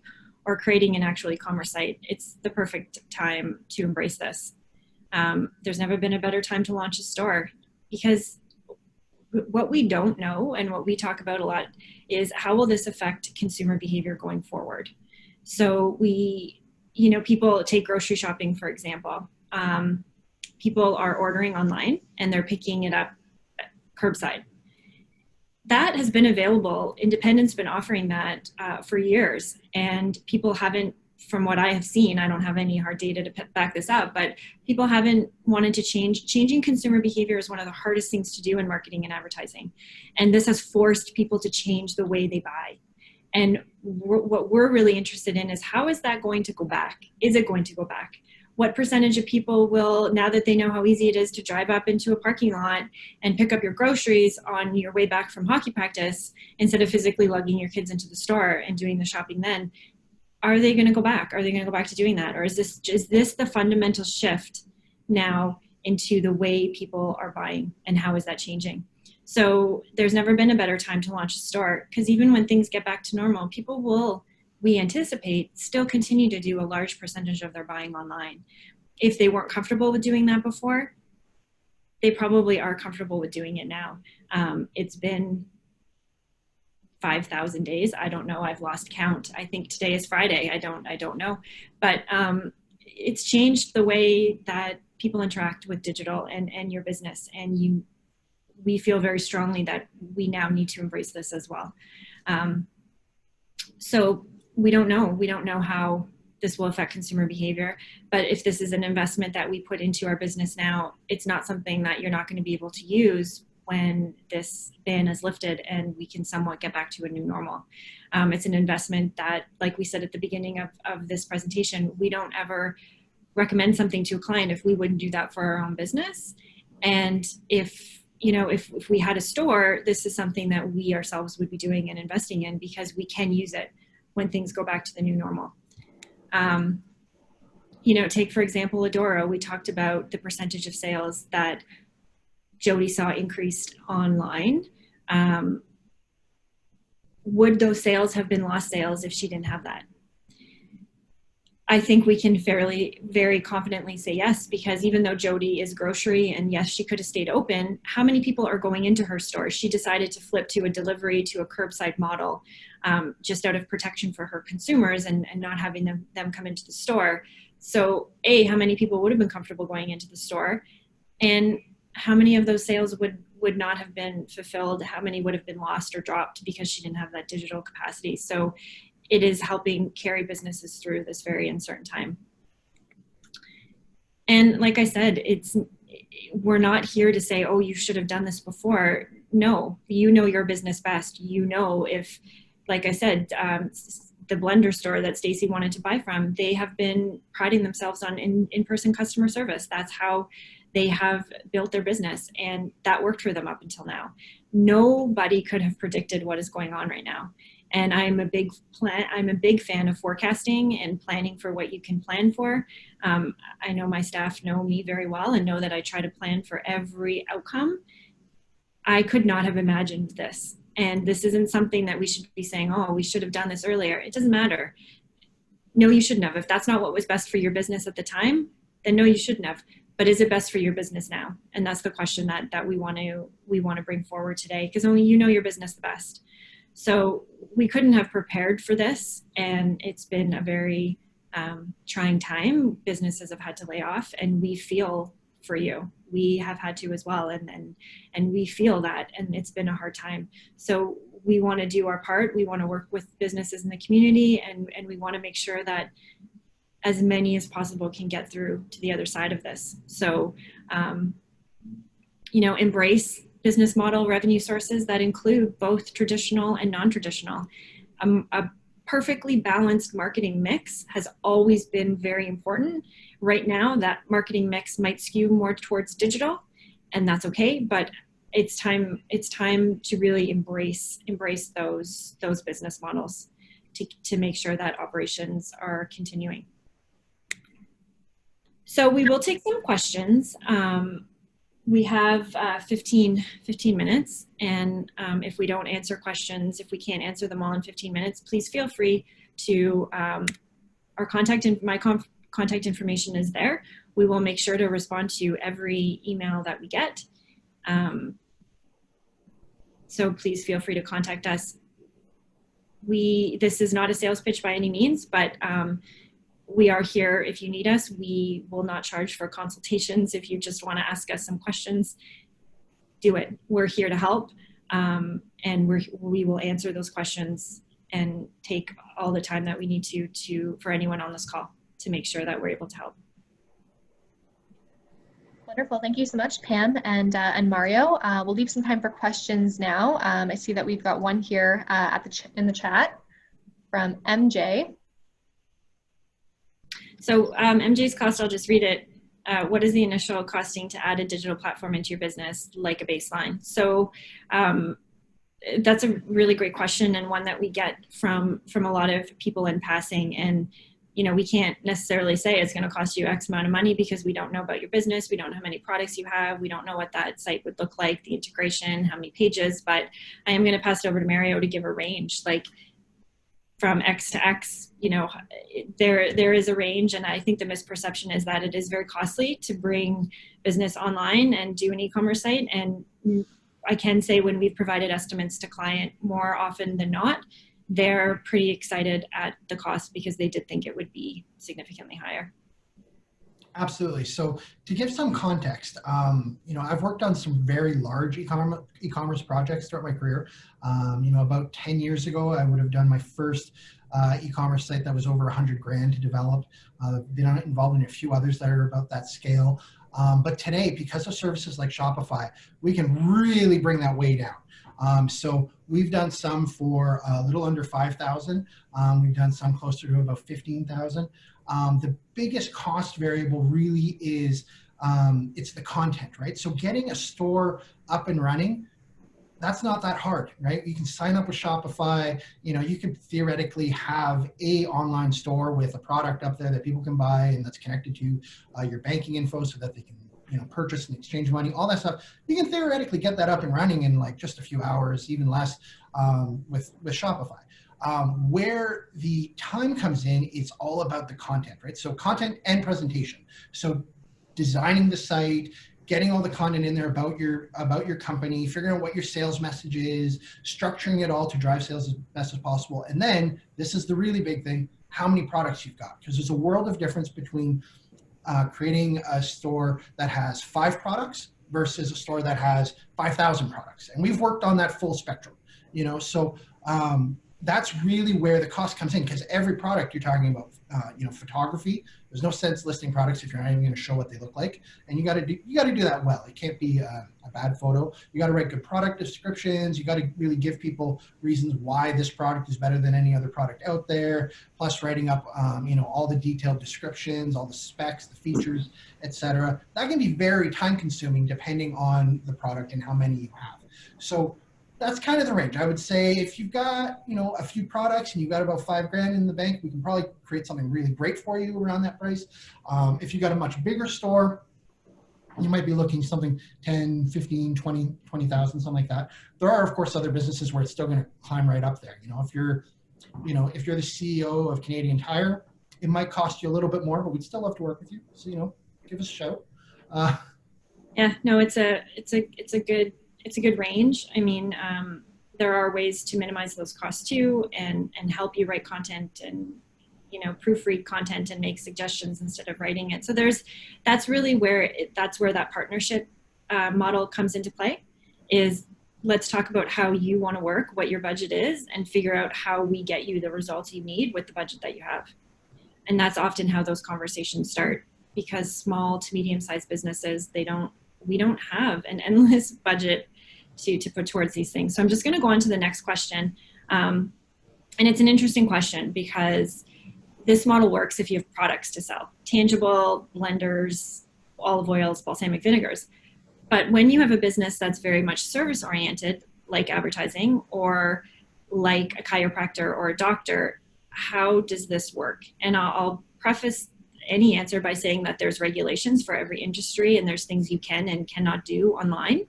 or creating an actual e-commerce site. It's the perfect time to embrace this. There's never been a better time to launch a store, because what we don't know and what we talk about a lot is how will this affect consumer behavior going forward. So people take grocery shopping, for example. People are ordering online and they're picking it up curbside. That has been available. Independent's been offering that for years, and people haven't, from what I have seen, I don't have any hard data to back this up, but people haven't wanted to change. Changing consumer behavior is one of the hardest things to do in marketing and advertising. And this has forced people to change the way they buy. And what we're really interested in is, how is that going to go back? Is it going to go back? What percentage of people will, now that they know how easy it is to drive up into a parking lot and pick up your groceries on your way back from hockey practice, instead of physically lugging your kids into the store and doing the shopping then, are they going to go back? Are they going to go back to doing that? Or is this the fundamental shift now into the way people are buying and how is that changing. So there's never been a better time to launch a store, because even when things get back to normal, people will, we anticipate, still continue to do a large percentage of their buying online. If they weren't comfortable with doing that before, they probably are comfortable with doing it now. It's been 5,000 days. I don't know. I've lost count. I think today is Friday. I don't know. But it's changed the way that people interact with digital and your business. And we feel very strongly that we now need to embrace this as well. So we don't know. We don't know how this will affect consumer behavior. But if this is an investment that we put into our business now, it's not something that you're not going to be able to use when this ban is lifted and we can somewhat get back to a new normal. It's an investment that, like we said at the beginning of this presentation, we don't ever recommend something to a client if we wouldn't do that for our own business. And if we had a store, this is something that we ourselves would be doing and investing in, because we can use it when things go back to the new normal. Take, for example, Adora. We talked about the percentage of sales that Jody saw increased online. Would those sales have been lost sales if she didn't have that? I think we can very confidently say yes, because even though Jody is grocery and yes, she could have stayed open, how many people are going into her store? She decided to flip to a delivery, to a curbside model, just out of protection for her consumers and not having them come into the store. So how many people would have been comfortable going into the store? And how many of those sales would not have been fulfilled? How many would have been lost or dropped because she didn't have that digital capacity? So it is helping carry businesses through this very uncertain time. And like I said, we're not here to say, oh, you should have done this before. No, you know your business best. You know, if, like I said, the blender store that Stacy wanted to buy from, they have been priding themselves on in-person customer service. That's how they have built their business, and that worked for them up until now. Nobody could have predicted what is going on right now. And I'm a big fan of forecasting and planning for what you can plan for. I know my staff know me very well and know that I try to plan for every outcome. I could not have imagined this. And this isn't something that we should be saying, oh, we should have done this earlier. It doesn't matter. No, you shouldn't have. If that's not what was best for your business at the time, then no, you shouldn't have. But is it best for your business now? And that's the question that we want to bring forward today, because only you know your business the best. So we couldn't have prepared for this, and it's been a very trying time. Businesses have had to lay off, and we feel for you. We have had to as well, and we feel that, and it's been a hard time. So we want to do our part. We want to work with businesses in the community, and we want to make sure that as many as possible can get through to the other side of this. So, embrace business model revenue sources that include both traditional and non-traditional. A perfectly balanced marketing mix has always been very important. Right now, that marketing mix might skew more towards digital, and that's okay, but it's time to really embrace those business models to make sure that operations are continuing. So we will take some questions. We have 15 minutes, and if we don't answer questions, if we can't answer them all in 15 minutes, please feel free to, my contact information is there. We will make sure to respond to every email that we get. So please feel free to contact us. This is not a sales pitch by any means, but we are here if you need us. We will not charge for consultations. If you just want to ask us some questions, do it. We're here to help, and we will answer those questions and take all the time that we need to for anyone on this call to make sure that we're able to help. Wonderful. Thank you so much, Pam and Mario. We'll leave some time for questions now. I see that we've got one here in the chat from MJ. So MJ's cost, I'll just read it. What is the initial costing to add a digital platform into your business, like a baseline? So that's a really great question, and one that we get from a lot of people in passing. And you know, we can't necessarily say it's going to cost you X amount of money because we don't know about your business. We don't know how many products you have. We don't know what that site would look like, the integration, how many pages, but I am going to pass it over to Mario to give a range. Like from X to X, you know, there is a range. And I think the misperception is that it is very costly to bring business online and do an e-commerce site. And I can say when we've provided estimates to client, more often than not, they're pretty excited at the cost because they did think it would be significantly higher. Absolutely. So to give some context, you know, I've worked on some very large e-commerce projects throughout my career. You know, about 10 years ago, I would have done my first e-commerce site that was over 100 grand to develop. Been involved in a few others that are about that scale. But today, because of services like Shopify, we can really bring that way down. So we've done some for a little under 5,000. We've done some closer to about 15,000. The biggest cost variable really is it's the content, right? So getting a store up and running, that's not that hard, right? You can sign up with Shopify. You know, you can theoretically have a online store with a product up there that people can buy and that's connected to your banking info so that they can, you know, purchase and exchange money, all that stuff. You can theoretically get that up and running in like just a few hours, even less with Shopify. Where the time comes in, it's all about the content, right? So content and presentation. So designing the site, getting all the content in there about your company, figuring out what your sales message is, structuring it all to drive sales as best as possible. And then this is the really big thing, how many products you've got. Because there's a world of difference between creating a store that has 5 products versus a store that has 5,000 products. And we've worked on that full spectrum, you know, so that's really where the cost comes in, because every product you're talking about, you know, photography, there's no sense listing products if you're not even going to show what they look like. And you got to do that well. It can't be a bad photo. You got to write good product descriptions. You got to really give people reasons why this product is better than any other product out there. Plus writing up, you know, all the detailed descriptions, all the specs, the features, etc. That can be very time consuming depending on the product and how many you have. So that's kind of the range. I would say if you've got, you know, a few products and you've got about 5 grand in the bank, we can probably create something really great for you around that price. If you got a much bigger store, you might be looking something 10, 15, 20,000, something like that. There are, of course, other businesses where it's still going to climb right up there. You know, if you're the CEO of Canadian Tire, it might cost you a little bit more, but we'd still love to work with you. So, you know, give us a shout. Yeah, no, it's a good range. I mean, there are ways to minimize those costs too, and help you write content and, you know, proofread content and make suggestions instead of writing it. So that's really where that partnership model comes into play. Is let's talk about how you want to work, what your budget is, and figure out how we get you the results you need with the budget that you have. And that's often how those conversations start, because small to medium-sized businesses, we don't have an endless budget to put towards these things. So I'm just going to go on to the next question. And it's an interesting question because this model works if you have products to sell, tangible, blenders, olive oils, balsamic vinegars. But when you have a business that's very much service oriented, like advertising or like a chiropractor or a doctor, how does this work? And I'll preface any answer by saying that there's regulations for every industry and there's things you can and cannot do online.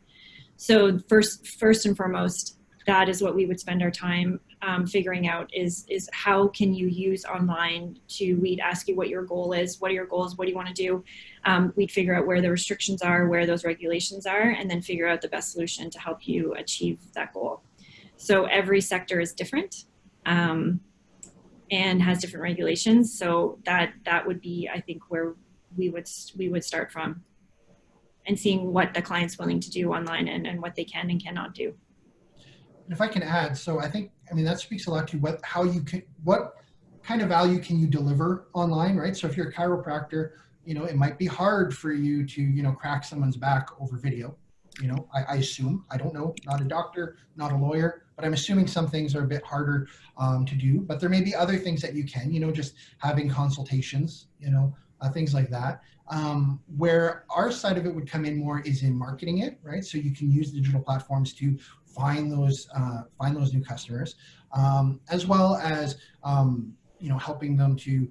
So first and foremost, that is what we would spend our time figuring out is how can you use online we'd ask you what your goal is, what are your goals, what do you want to do? We'd figure out where the restrictions are, where those regulations are, and then figure out the best solution to help you achieve that goal. So every sector is different and has different regulations. So that would be, I think, where we would start from, and seeing what the client's willing to do online and what they can and cannot do. And if I can add, so I mean, that speaks a lot to what kind of value can you deliver online, right? So if you're a chiropractor, you know, it might be hard for you to, you know, crack someone's back over video. You know, I assume, I don't know, not a doctor, not a lawyer, but I'm assuming some things are a bit harder to do, but there may be other things that you can, you know, just having consultations, you know, things like that. Where our side of it would come in more is in marketing it, right? So you can use digital platforms to find those new customers, as well as helping them to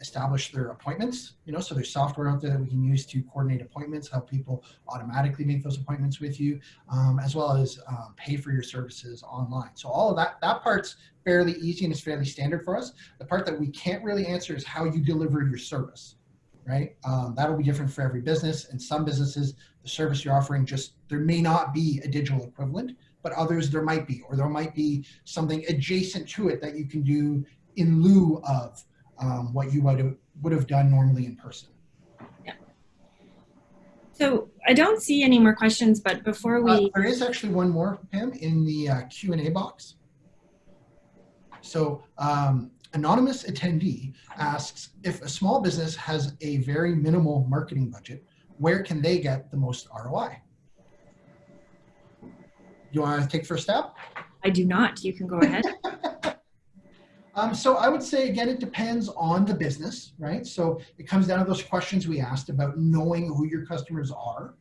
establish their appointments, so there's software out there that we can use to coordinate appointments, help people automatically make those appointments with you, as well as pay for your services online. So all of that part's fairly easy and it's fairly standard for us. The part that we can't really answer is how you deliver your service, right? That'll be different for every business. And some businesses, the service you're offering, there may not be a digital equivalent, but others there might be, or there might be something adjacent to it that you can do in lieu of what you would have done normally in person. Yeah. So I don't see any more questions, but before we... there is actually one more, Pam, in the Q&A box. So anonymous attendee asks, if a small business has a very minimal marketing budget, where can they get the most ROI? You want to take first step? I do not. You can go ahead. So I would say, again, it depends on the business, right? So it comes down to those questions we asked about knowing who your customers are,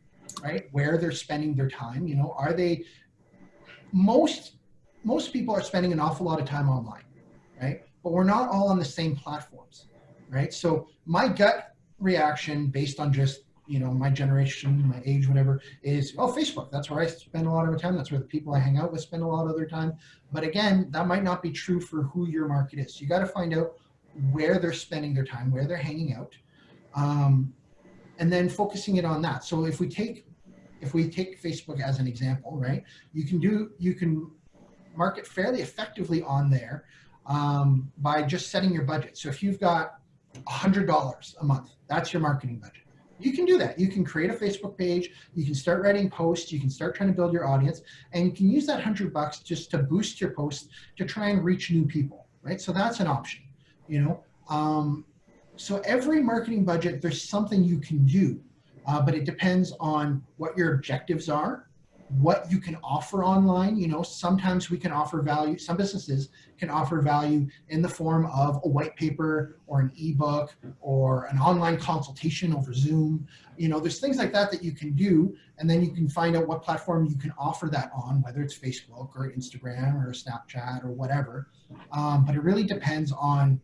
right? Where they're spending their time. Are they, most people are spending an awful lot of time online, right? But we're not all on the same platforms, right? So my gut reaction based on just, my generation, my age, whatever, is, Facebook. That's where I spend a lot of my time. That's where the people I hang out with spend a lot of their time. But again, that might not be true for who your market is. You got to find out where they're spending their time, where they're hanging out, and then focusing it on that. So if we take Facebook as an example, right, you can market fairly effectively on there by just setting your budget. So if you've got $100 a month, that's your marketing budget. You can do that. You can create a Facebook page. You can start writing posts. You can start trying to build your audience, and you can use that $100 just to boost your posts to try and reach new people, right? So that's an option, So every marketing budget, there's something you can do, but it depends on what your objectives are, what you can offer online. Sometimes we can offer value. Some businesses can offer value in the form of a white paper or an ebook or an online consultation over Zoom. There's things like that you can do, and then you can find out what platform you can offer that on, whether it's Facebook or Instagram or Snapchat or whatever. But it really depends on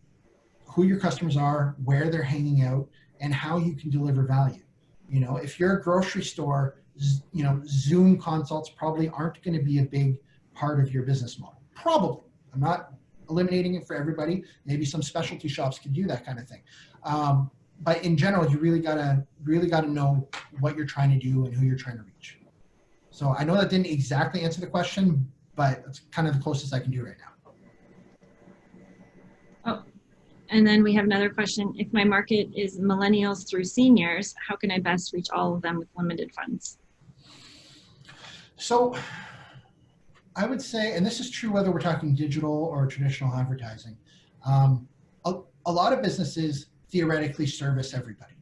who your customers are, where they're hanging out, and how you can deliver value. If you're a grocery store, Zoom consults probably aren't going to be a big part of your business model. Probably. I'm not eliminating it for everybody. Maybe some specialty shops can do that kind of thing. But in general, you really gotta know what you're trying to do and who you're trying to reach. So I know that didn't exactly answer the question, but it's kind of the closest I can do right now. Oh, and then we have another question. If my market is millennials through seniors, how can I best reach all of them with limited funds? So I would say, and this is true whether we're talking digital or traditional advertising, a lot of businesses theoretically service everybody,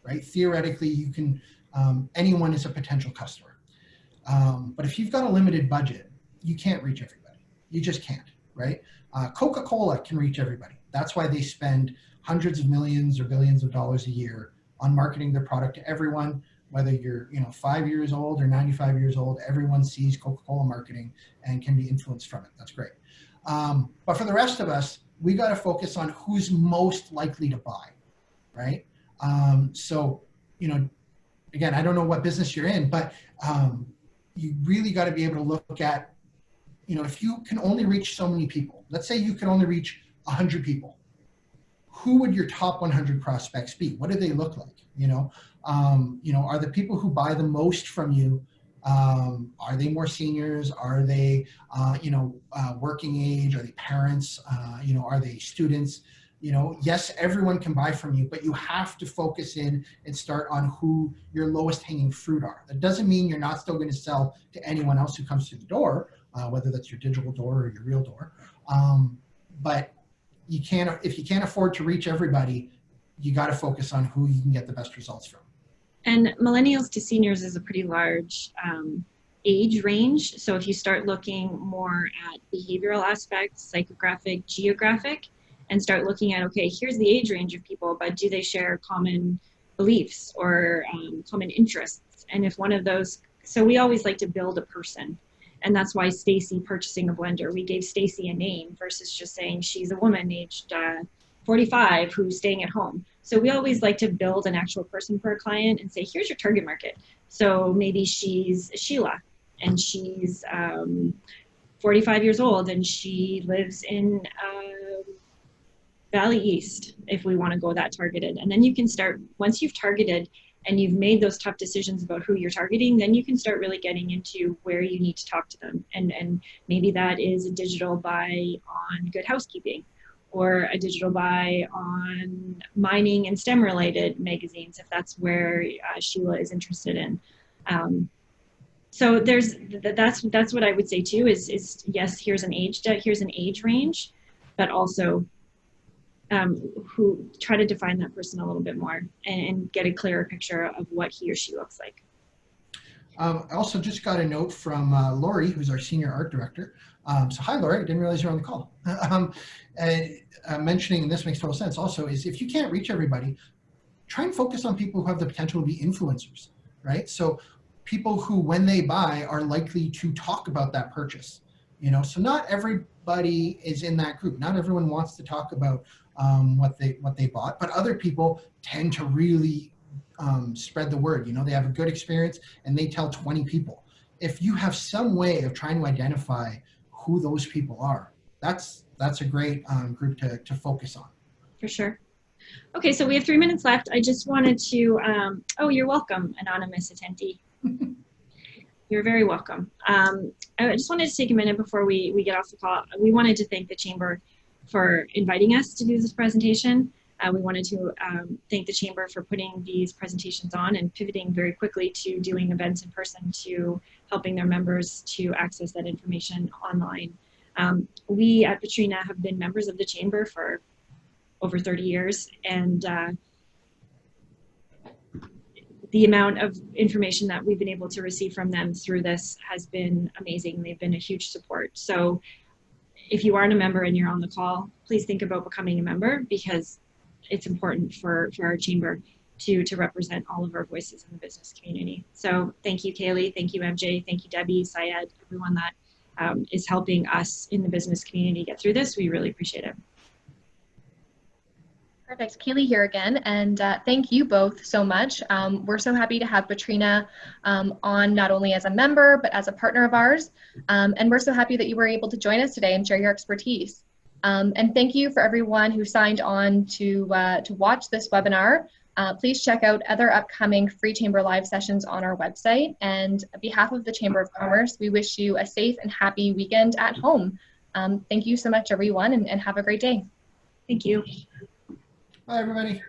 right? Theoretically, you can, anyone is a potential customer. But if you've got a limited budget, you can't reach everybody. You just can't, right? Coca-Cola can reach everybody. That's why they spend hundreds of millions or billions of dollars a year on marketing their product to everyone. Whether you're 5 years old or 95 years old, everyone sees Coca-Cola marketing and can be influenced from it. That's great. But for the rest of us, we got to focus on who's most likely to buy, right? So, again, I don't know what business you're in, but you really got to be able to look at, if you can only reach so many people, let's say you can only reach 100 people, who would your top 100 prospects be? What do they look like? Are the people who buy the most from you, are they more seniors? Are they, working age? Are they parents? Are they students? Yes, everyone can buy from you, but you have to focus in and start on who your lowest hanging fruit are. That doesn't mean you're not still going to sell to anyone else who comes through the door, whether that's your digital door or your real door. But if you can't afford to reach everybody, you got to focus on who you can get the best results from. And millennials to seniors is a pretty large age range. So if you start looking more at behavioral aspects, psychographic, geographic, and start looking at, okay, here's the age range of people, but do they share common beliefs or common interests? And if one of those, so we always like to build a person. And that's why Stacy purchasing a blender, we gave Stacy a name versus just saying she's a woman aged 45 who's staying at home. So we always like to build an actual person for a client and say, here's your target market. So maybe she's Sheila and she's 45 years old and she lives in Valley East, if we want to go that targeted. And then you can start, once you've targeted and you've made those tough decisions about who you're targeting, then you can start really getting into where you need to talk to them. And maybe that is a digital buy on Good Housekeeping, or a digital buy on mining and STEM related magazines, if that's where Sheila is interested in. So that's what I would say too, is yes, here's an age range, but also who try to define that person a little bit more and get a clearer picture of what he or she looks like. I also just got a note from Lori, who's our senior art director. So hi, Lori, I didn't realize you're on the call. Mentioning, and this makes total sense also, is if you can't reach everybody, try and focus on people who have the potential to be influencers, right? So people who, when they buy, are likely to talk about that purchase. You know, so not everybody is in that group. Not everyone wants to talk about what they bought, but other people tend to really spread the word. You know, they have a good experience and they tell 20 people. If you have some way of trying to identify who those people are, that's a great group to focus on. For sure. Okay, so we have 3 minutes left. I just wanted to, oh, you're welcome, anonymous attendee. You're very welcome. I just wanted to take a minute before we get off the call. We wanted to thank the Chamber for inviting us to do this presentation. We wanted to thank the Chamber for putting these presentations on and pivoting very quickly to doing events in person, to helping their members to access that information online. We at Patrina have been members of the Chamber for over 30 years, and the amount of information that we've been able to receive from them through this has been amazing. They've been a huge support. So if you aren't a member and you're on the call, please think about becoming a member, because it's important for our Chamber to represent all of our voices in the business community. So thank you, Kaylee. Thank you, MJ. Thank you, Debbie, Syed, everyone that is helping us in the business community get through this. We really appreciate it. Perfect. Kaylee here again, and thank you both so much. We're so happy to have Patrina on, not only as a member, but as a partner of ours. And we're so happy that you were able to join us today and share your expertise. And thank you for everyone who signed on to watch this webinar. Please check out other upcoming free Chamber Live sessions on our website. And on behalf of the Chamber of Commerce, we wish you a safe and happy weekend at home. Thank you so much, everyone, and have a great day. Thank you. Bye, everybody.